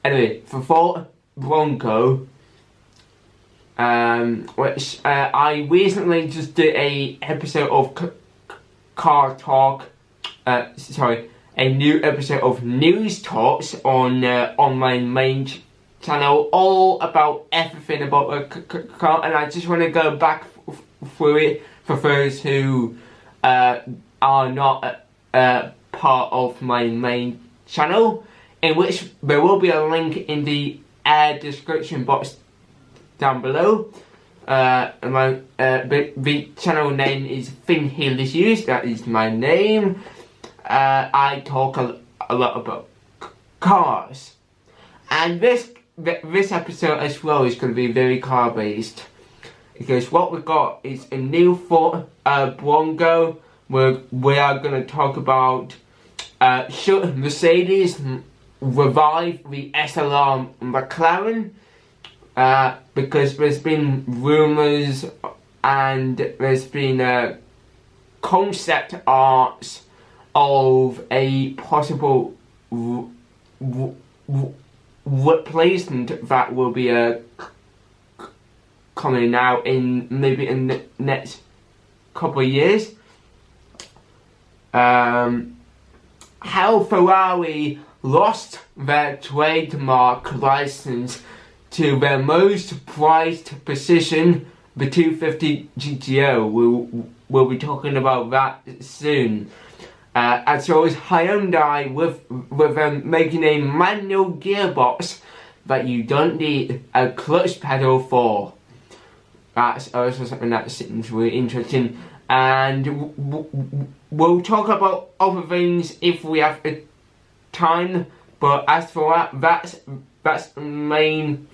Anyway, for Ford Bronco, which I recently just did a episode of Car Talk, a new episode of News Talks on online main channel, all about everything about a car, and I just want to go back through it for those who are not part of my main channel, in which there will be a link in the description box down below. The channel name is Finn Haley-Hughes, that is my name. I talk a lot about cars, and this episode as well is going to be very car based, because what we got is a new Ford Bronco. We are going to talk about should Mercedes revive the SLR McLaren, because there's been rumours and there's been concept arts of a possible replacement that will be coming out in maybe in the next couple of years. How Ferrari lost their trademark license to their most prized position, the 250 GTO. We'll be talking about that soon. As well as Hyundai with them making a manual gearbox that you don't need a clutch pedal for. That's also something that seems really interesting. And we'll talk about other things if we have time. But as for that, that's the main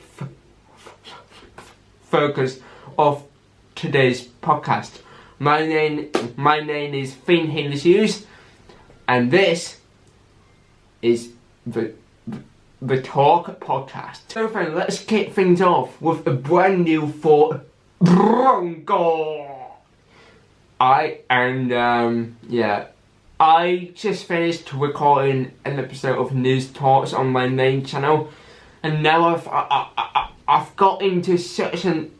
focus of today's podcast. My name is Finn Haley-Hughes, and this is the Talk Podcast. So then, let's kick things off with a brand new Ford Bronco. I just finished recording an episode of News Talks on my main channel, and now I've got into such an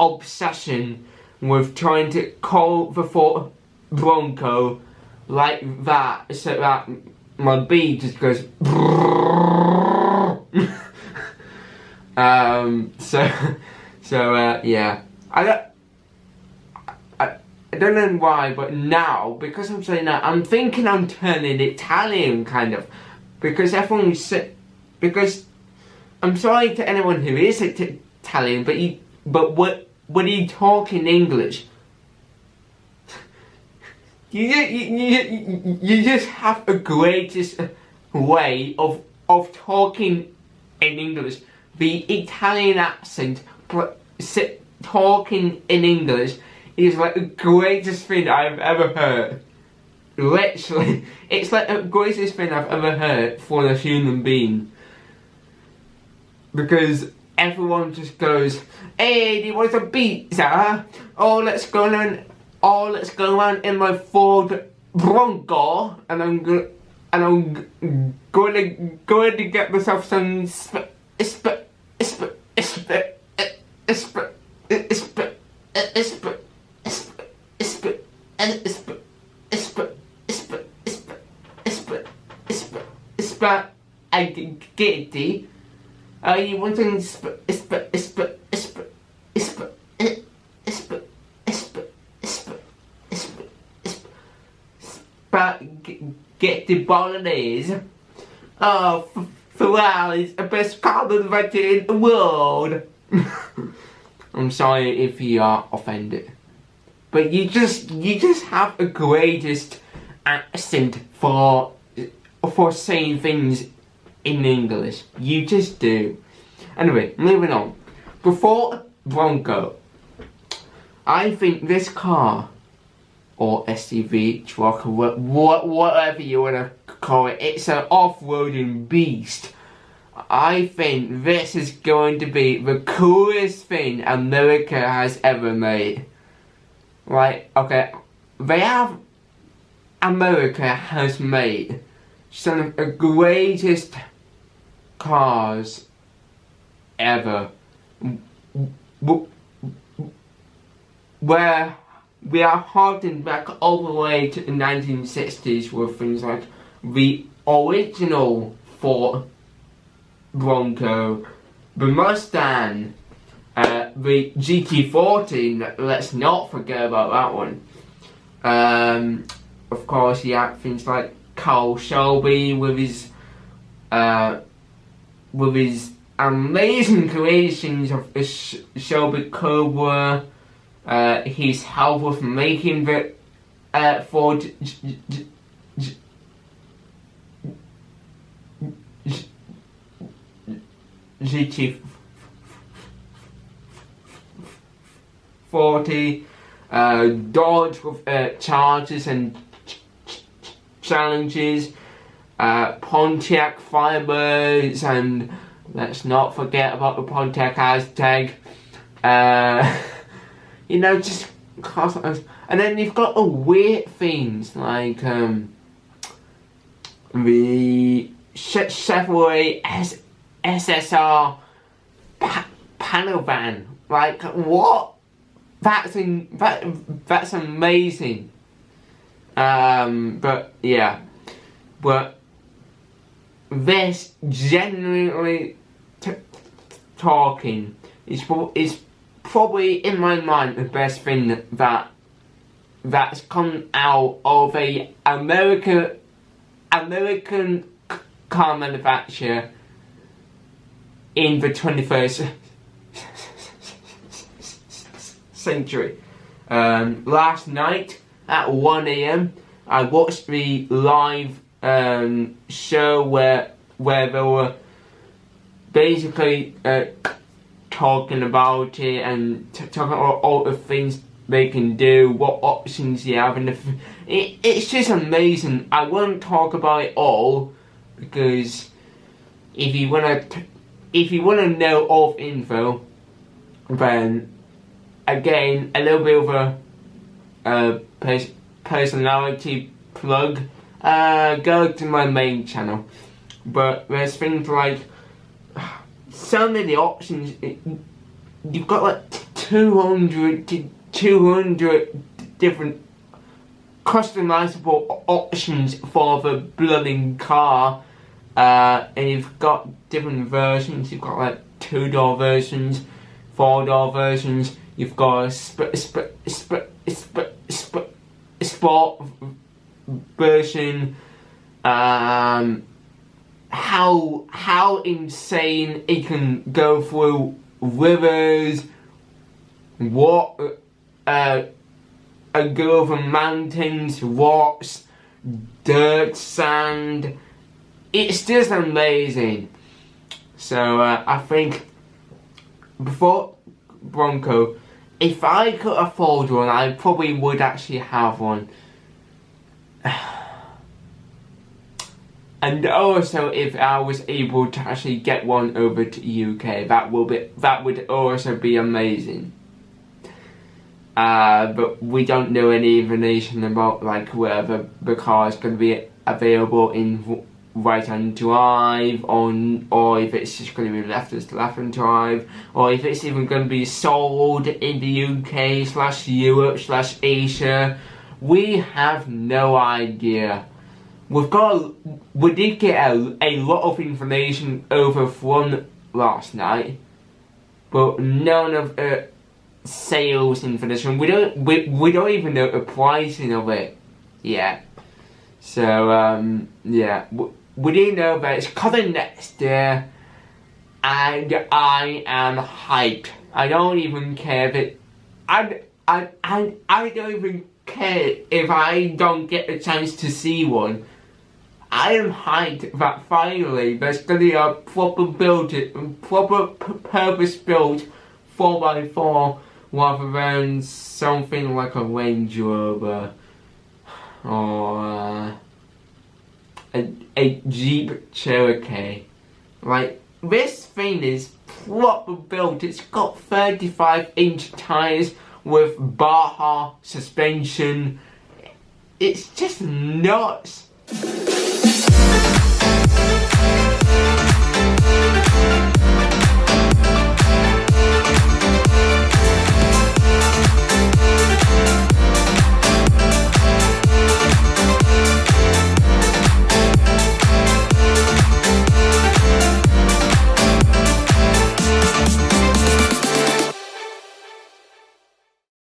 obsession with trying to call the Ford Bronco like that, so that my beat just goes. Yeah. I don't know why, but now, because I'm saying that, I'm thinking I'm turning Italian, kind of. Because because I'm sorry to anyone who is Italian, but when you talk in English, you just have a greatest way of talking in English. The Italian accent, talking in English, is like the greatest thing I've ever heard. Literally, it's like the greatest thing I've ever heard for a human being. Because everyone just goes, "Hey, do you want some pizza? Oh, let's go around in my Ford Bronco, and I'm going to get myself some spaghetti. Are you wanting spaghetti bolognese? Oh, Ferrari is the best car inventor in the world." I'm sorry if you are offended, but you just have a greatest accent for saying things in English. You just do. Anyway, moving on. Before Bronco, I think this car, or SUV, truck, whatever you want to call it, it's an off-roading beast. I think this is going to be the coolest thing America has ever made. Like, okay, America has made some of the greatest cars ever. Where we are harking back all the way to the 1960s with things like the original Ford Bronco, the Mustang, the GT40, let's not forget about that one. Of course, you have things like Carl Shelby with his amazing creations of the Shelby Cobra, his help with making the Ford GT40, Dodge with Charges and Challenges, Pontiac Firebirds, and let's not forget about the Pontiac Aztec. You know, just cars like those. And then you've got the weird things like the Chevrolet SSR panel van. Like, what? That's amazing. But yeah, but this genuinely talking is probably in my mind the best thing that's come out of a American car manufacturer in the 21st century. Last night at 1 AM I watched the live show where they were basically talking about it and talking about all the things they can do, what options you have, and it's just amazing. I won't talk about it all because if you wanna know all the info, then again a little bit of a personality plug. Go to my main channel. But there's things like so many options. You've got like 200 different customizable options for the bloody car, and you've got different versions. You've got like 2-door versions, 4-door versions. You've got a sport version. How insane it can go through rivers, go over mountains, rocks, dirt, sand. It's just amazing. So I think before Bronco, if I could afford one, I probably would actually have one. And also, if I was able to actually get one over to UK, that would also be amazing. But we don't know any information about like whether the car is going to be available in right-hand drive, or if it's just going to be left-hand drive, or if it's even going to be sold in the UK/Europe/Asia. We have no idea. We did get a lot of information over from last night, but none of the sales information. We don't even know the pricing of it yet. So yeah, we do know that it's coming next year, and I am hyped. I don't even care if I don't even care if I don't get a chance to see one. I am hyped that finally there's going to be a proper purpose-built 4x4 rather than something like a Range Rover or a Jeep Cherokee. Like, this thing is proper built. It's got 35-inch tires with Baja suspension. It's just nuts.